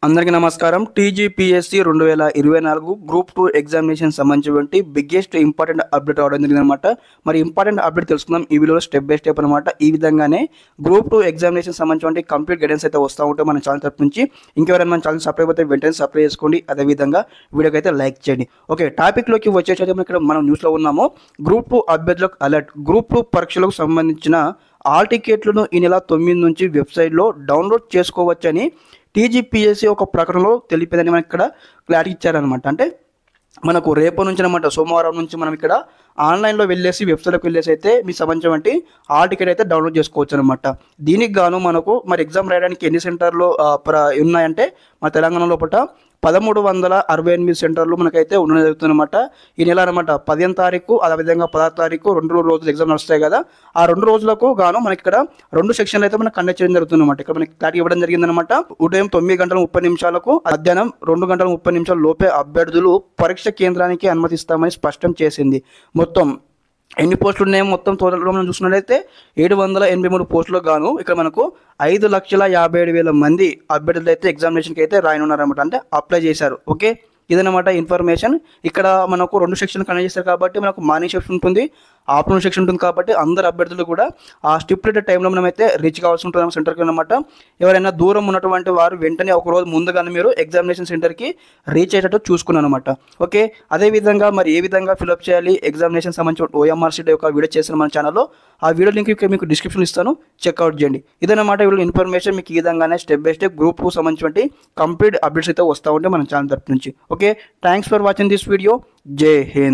అందరికీ నమస్కారం. TGPSC 2024 group 2 examination సంబంధించినటువంటి బిగ్గెస్ట్ ఇంపార్టెంట్ అప్డేట్ రావడం జరిగిందనమాట. మరి ఇంపార్టెంట్ అప్డేట్ తెలుసుకుందాం ఈ వీడియోలో స్టెప్ బై స్టెప్ అనమాట. ఈ విధంగానే గ్రూప్ 2 ఎగ్జామినేషన్ సంబంధించినటువంటి కంప్లీట్ గైడెన్స్ అయితే వస్తూ ఉంటే మన ఛానల్ తరపు నుంచి. ఇంకెవరైనా మన ఛానల్ సబ్స్క్రైబ్ అయితే వెంటనే సబ్స్క్రైబ్ చేసుకోండి. అదేవిధంగా వీడియోకి అయితే లైక్ చేయండి. ఓకే, టాపిక్లోకి వచ్చేసరికి ఇక్కడ మనం న్యూస్లో ఉన్నాము. గ్రూప్ 2 అభ్యర్థులకు అలర్ట్. గ్రూప్ 2 పరీక్షలకు సంబంధించిన ఆల్ టికెట్లను ఈ నెల 9 నుంచి వెబ్సైట్లో డౌన్లోడ్ చేసుకోవచ్చని టీజీపీఎస్సీ ఒక ప్రకటనలో తెలిపిందని మనకి ఇక్కడ క్లారిటీ ఇచ్చారనమాట. అంటే మనకు రేపు నుంచి అనమాట, సోమవారం నుంచి మనం ఇక్కడ ఆన్లైన్లో వెళ్ళేసి వెబ్సైట్లోకి వెళ్ళేసి అయితే మీ సంబంధించిన ఆల్ టికెట్ అయితే డౌన్లోడ్ చేసుకోవచ్చు అనమాట. దీనికి గాను మనకు మరి ఎగ్జామ్ రాయడానికి ఎన్ని సెంటర్లు ఉన్నాయంటే మన తెలంగాణ లోపల 1368 సెంటర్లు మనకైతే ఉండడం జరుగుతుందన్నమాట. ఈ నెల అనమాట 15వ తారీఖు, అదేవిధంగా 16వ తారీఖు 2 రోజులు ఎగ్జామ్ నడుస్తాయి కదా. ఆ 2 రోజులకు గాను మనకి ఇక్కడ 2 సెక్షన్లు అయితే మనకు కండక్ట్ చేయడం జరుగుతుందన్నమాట. ఇక్కడ మనకి క్లారిటీ ఇవ్వడం జరిగిందనమాట. ఉదయం 9:30 మధ్యాహ్నం 2:30 లోపే అభ్యర్థులు పరీక్ష కేంద్రానికి అనుమతిస్తామని స్పష్టం చేసింది. మొత్తం ఎన్ని పోస్టులు ఉన్నాయో మొత్తం టోటల్గా మనం చూసుకున్నట్లయితే 783 పోస్టులు గాను ఇక్కడ మనకు 5,57,000 మంది అభ్యర్థులు అయితే ఎగ్జామినేషన్కి అయితే రాయనున్నారనమాట. అంటే అప్లై చేశారు. ఓకే, ఇదనమాట ఇన్ఫర్మేషన్. ఇక్కడ మనకు 2 సెక్షన్లు కండక్ట్ చేస్తారు కాబట్టి మనకు మార్నింగ్ సెక్షన్ ఉంటుంది, ఆఫ్టర్నూన్ సెక్షన్ ఉంటుంది. కాబట్టి అందరు అభ్యర్థులు కూడా ఆ స్టిపులేటెడ్ టైంలో మనమైతే రీచ్ కావాల్సి ఉంటుంది సెంటర్కి అనమాట. ఎవరైనా దూరం ఉన్నటువంటి వారు వెంటనే ఒక రోజు ముందుగానే మీరు ఎగ్జామినేషన్ సెంటర్కి రీచ్ అయ్యేటట్టు చూసుకున్నాను అనమాట. ఓకే, అదేవిధంగా మరి ఏ విధంగా ఫిల్అప్ చేయాలి ఎగ్జామినేషన్ సంబంధించిన OMR షీట్ యొక్క వీడియో చేసిన మన ఛానల్లో. ఆ వీడియో లింక్ మీకు డిస్క్రిప్షన్ ఇస్తాను, చెక్అవుట్ చేయండి. ఇదన్నమాట వీళ్ళు ఇన్ఫర్మేషన్. మీకు ఈ విధంగానే స్టెప్ బై స్టెప్ గ్రూప్ సంబంధించిన కంప్లీట్ అప్డేట్స్ అయితే వస్తూ ఉంటే మన ఛానల్ తరపు నుంచి. Okay, thanks for watching this video. జై హింద్.